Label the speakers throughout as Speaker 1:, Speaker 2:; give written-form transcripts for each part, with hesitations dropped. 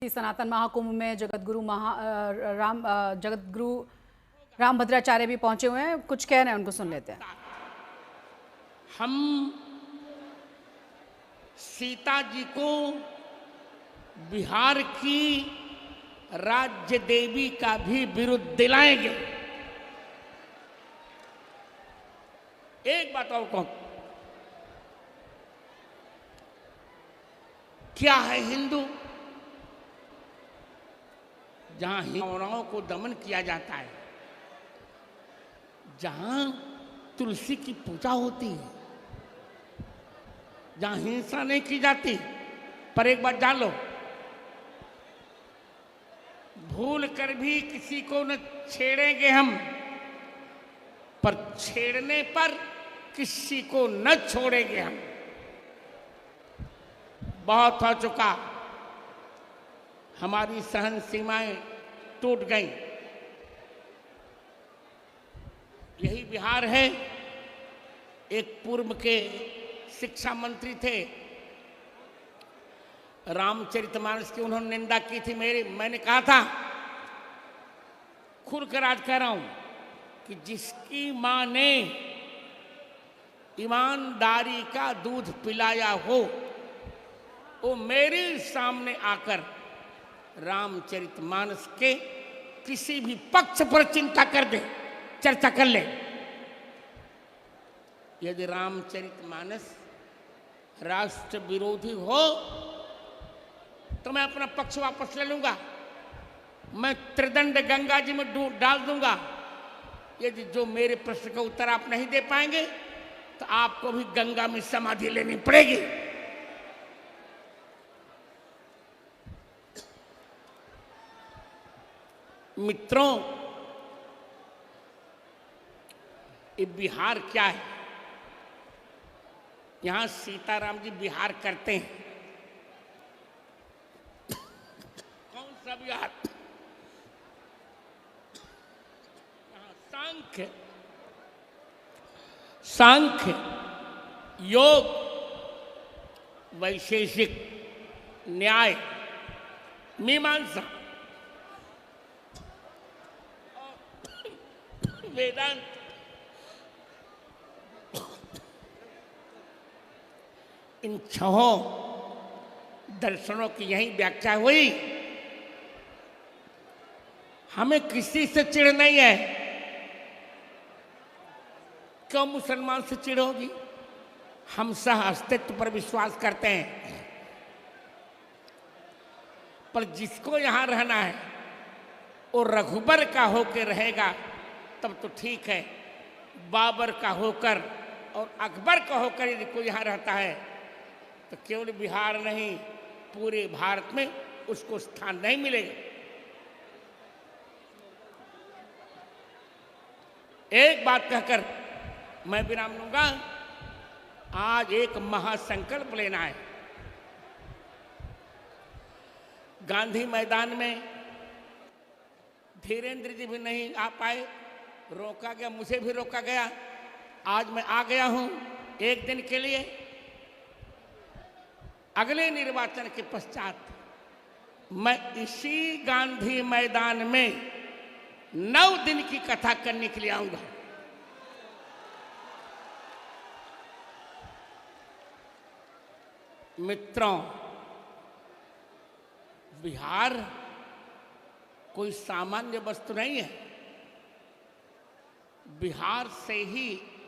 Speaker 1: सनातन महाकुंभ में जगतगुरु रामभद्राचार्य भी पहुंचे हुए हैं, कुछ कह रहे हैं, उनको सुन लेते हैं।
Speaker 2: हम सीता जी को बिहार की राज्य देवी का भी बिरुद दिलाएंगे। एक बात और कहूं, क्या है हिंदू? जहां हिंदुओं को दमन किया जाता है, जहां तुलसी की पूजा होती है, जहां हिंसा नहीं की जाती। पर एक बात जान लो, भूल कर भी किसी को न छेड़ेंगे हम, पर छेड़ने पर किसी को न छोड़ेंगे हम। बहुत हो चुका, हमारी सहन सीमाएं टूट गई। यही बिहार है। एक पूर्व के शिक्षा मंत्री थे, रामचरितमानस की उन्होंने निंदा की थी। मैंने कहा था, खुलकर आज कह रहा हूं कि जिसकी मां ने ईमानदारी का दूध पिलाया हो, वो मेरे सामने आकर रामचरितमानस के किसी भी पक्ष पर चिंता कर दे, चर्चा कर ले। यदि रामचरितमानस राष्ट्र विरोधी हो तो मैं अपना पक्ष वापस ले लूंगा, मैं त्रिदंड गंगा जी में डाल दूंगा। यदि जो मेरे प्रश्न का उत्तर आप नहीं दे पाएंगे तो आपको भी गंगा में समाधि लेनी पड़ेगी। मित्रों, ये बिहार क्या है? यहां सीताराम जी बिहार करते हैं। कौन सा बिहार? सांख्य, योग, वैशेषिक, न्याय, मीमांसा, वेदांत, इन छहों दर्शनों की यही व्याख्या हुई। हमें किसी से चिढ़ नहीं है। क्यों मुसलमान से चिढ़ होगी? हम सह अस्तित्व पर विश्वास करते हैं। पर जिसको यहां रहना है वो रघुबर का होकर रहेगा तब तो ठीक है। बाबर का होकर और अकबर का होकर यदि कोई यहां रहता है तो केवल बिहार नहीं, पूरे भारत में उसको स्थान नहीं मिलेगा। एक बात कहकर मैं विराम लूंगा। आज एक महासंकल्प लेना है। गांधी मैदान में धीरेन्द्र जी भी नहीं आ पाए, रोका गया, मुझे भी रोका गया। आज मैं आ गया हूं एक दिन के लिए। अगले निर्वाचन के पश्चात मैं इसी गांधी मैदान में 9 दिन की कथा करने के लिए आऊंगा। मित्रों, बिहार कोई सामान्य वस्तु नहीं है।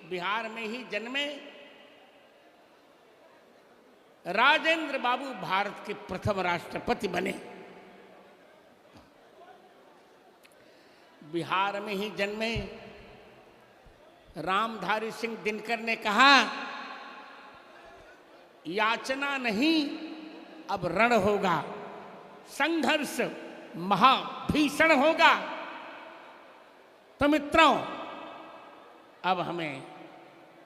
Speaker 2: बिहार में ही जन्मे राजेंद्र बाबू भारत के प्रथम राष्ट्रपति बने। बिहार में ही जन्मे रामधारी सिंह दिनकर ने कहा, याचना नहीं अब रण होगा, संघर्ष महाभीषण होगा। तो मित्रों, अब हमें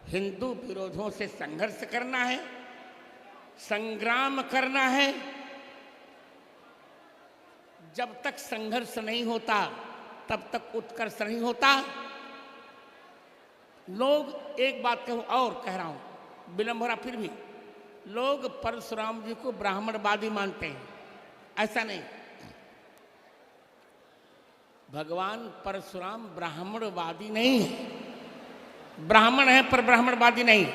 Speaker 2: हिंदू विरोधों से संघर्ष करना है, संग्राम करना है। जब तक संघर्ष नहीं होता तब तक उत्कर्ष नहीं होता। लोग, एक बात कहूं और कह रहा हूं, विलंबरा फिर भी लोग परशुराम जी को ब्राह्मणवादी मानते हैं। ऐसा नहीं। भगवान परशुराम ब्राह्मणवादी नहीं है, ब्राह्मण है पर ब्राह्मणवादी नहीं।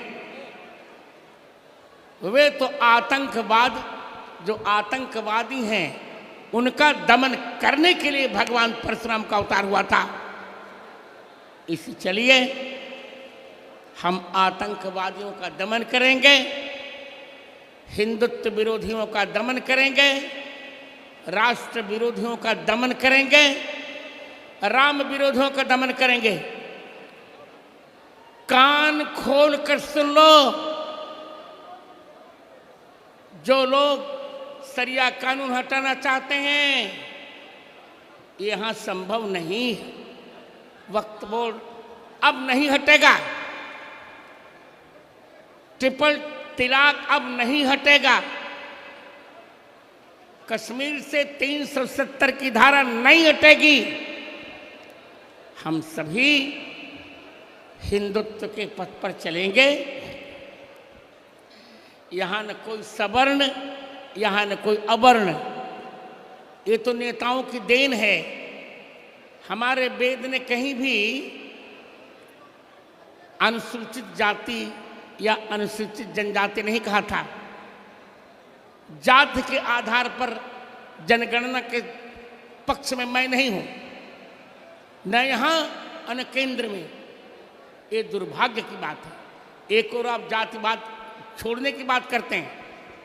Speaker 2: वे तो आतंकवाद, जो आतंकवादी हैं उनका दमन करने के लिए भगवान परशुराम का अवतार हुआ था। इसी चलिए हम आतंकवादियों का दमन करेंगे, हिंदुत्व विरोधियों का दमन करेंगे, राष्ट्र विरोधियों का दमन करेंगे, राम विरोधियों का दमन करेंगे। कान खोल कर सुन लो, जो लोग सरिया कानून हटाना चाहते हैं, यहां संभव नहीं है। वक्फ बोर्ड अब नहीं हटेगा, ट्रिपल तलाक अब नहीं हटेगा, कश्मीर से 370 की धारा नहीं हटेगी। हम सभी हिंदुत्व के पथ पर चलेंगे। यहां न कोई सवर्ण, यहां न कोई अवर्ण, ये तो नेताओं की देन है। हमारे वेद ने कहीं भी अनुसूचित जाति या अनुसूचित जनजाति नहीं कहा था। जाति के आधार पर जनगणना के पक्ष में मैं नहीं हूं, न यहां न केंद्र में। ये दुर्भाग्य की बात है। एक और आप जातिवाद छोड़ने की बात करते हैं,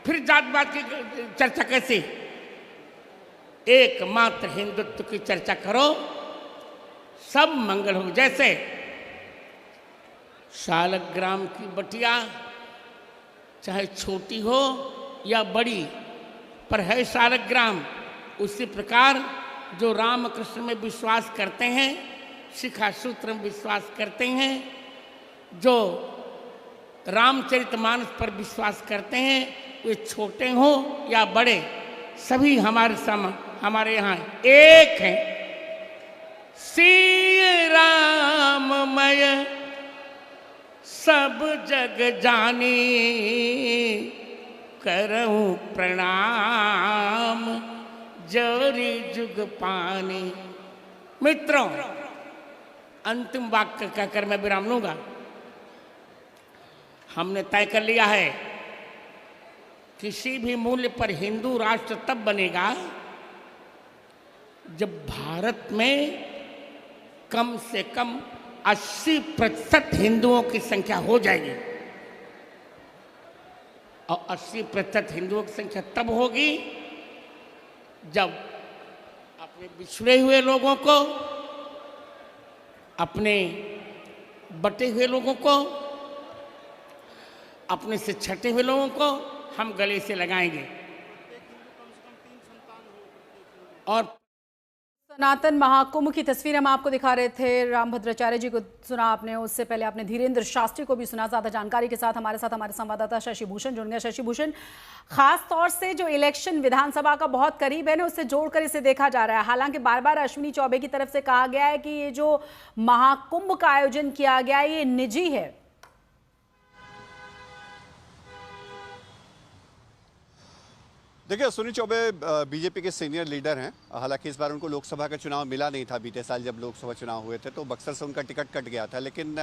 Speaker 2: फिर जातिवाद की चर्चा कैसे? एकमात्र हिंदुत्व की चर्चा करो, सब मंगल हो। जैसे शालग्राम की बटिया चाहे छोटी हो या बड़ी, पर है शालग्राम। उसी प्रकार जो रामकृष्ण में विश्वास करते हैं, शिखासूत्र में विश्वास करते हैं, जो रामचरितमानस पर विश्वास करते हैं, वे छोटे हों या बड़े, सभी हमारे यहाँ एक हैं। श्री राममय सब जग जानी, करऊं प्रणाम जोरी जुग पानी। मित्रों, अंतिम वाक्य कहकर मैं विराम लूंगा। हमने तय कर लिया है, किसी भी मूल्य पर हिंदू राष्ट्र तब बनेगा जब भारत में कम से कम 80% हिंदुओं की संख्या हो जाएगी। और 80% हिंदुओं की संख्या तब होगी जब अपने बिछड़े हुए लोगों को, अपने बटे हुए लोगों को, अपने से छटे हुए लोगों को हम गले से लगाएंगे। और
Speaker 1: सनातन महाकुंभ की तस्वीर हम आपको दिखा रहे थे। रामभद्राचार्य जी को सुना आपने, उससे पहले आपने धीरेन्द्र शास्त्री को भी सुना। ज़्यादा जानकारी के साथ हमारे संवाददाता शशि भूषण जुड़ गए। शशि भूषण, खास तौर से जो इलेक्शन विधानसभा का बहुत करीब है ना, उससे जोड़कर इसे देखा जा रहा है। हालांकि बार बार अश्विनी चौबे की तरफ से कहा गया है कि ये जो महाकुंभ का आयोजन किया गया है, ये निजी है।
Speaker 3: देखिए, अश्विनी चौबे बीजेपी के सीनियर लीडर हैं। हालांकि इस बार उनको लोकसभा का चुनाव मिला नहीं था। बीते साल जब लोकसभा चुनाव हुए थे तो बक्सर से उनका टिकट कट गया था, लेकिन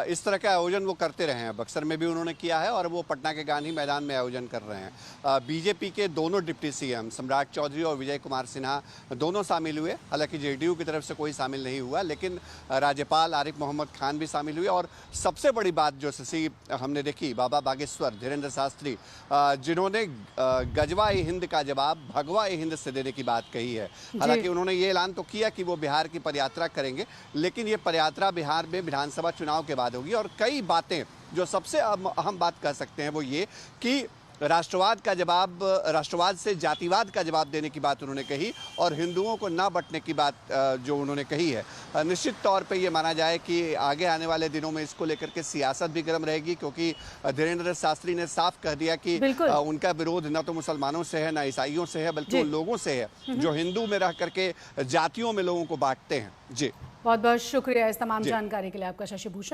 Speaker 3: इस तरह का आयोजन वो करते रहे हैं। बक्सर में भी उन्होंने किया है और वो पटना के गांधी मैदान में आयोजन कर रहे हैं। बीजेपी के दोनों डिप्टी सीएम सम्राट चौधरी और विजय कुमार सिन्हा दोनों शामिल हुए। हालांकि जेडीयू की तरफ से कोई शामिल नहीं हुआ, लेकिन राज्यपाल आरिफ मोहम्मद खान भी शामिल हुए। और सबसे बड़ी बात जो शशि हमने देखी, बाबा बागेश्वर धीरेन्द्र शास्त्री, जिन्होंने गजवा हिंद का जवाब भगवा हिंद से देने की बात कही है। हालांकि उन्होंने ये ऐलान तो किया कि वो बिहार की पदयात्रा करेंगे, लेकिन ये पदयात्रा बिहार में विधानसभा चुनाव के बाद होगी। और कई बातें, जो सबसे अहम बात कह सकते हैं वो ये कि राष्ट्रवाद का जवाब, राष्ट्रवाद से जातिवाद का जवाब देने की बात उन्होंने कही और हिंदुओं को ना बंटने की बात जो उन्होंने कही है। निश्चित तौर पे ये माना जाए कि आगे आने वाले दिनों में इसको लेकर के सियासत भी गर्म रहेगी, क्योंकि धीरेन्द्र शास्त्री ने साफ कह दिया कि उनका विरोध न तो मुसलमानों से है, न ईसाइयों से है, बल्कि उन लोगों से है जो हिंदू में रह करके जातियों में लोगों को बांटते हैं। जी,
Speaker 1: बहुत बहुत शुक्रिया इस तमाम जानकारी के लिए आपका शशि भूषण।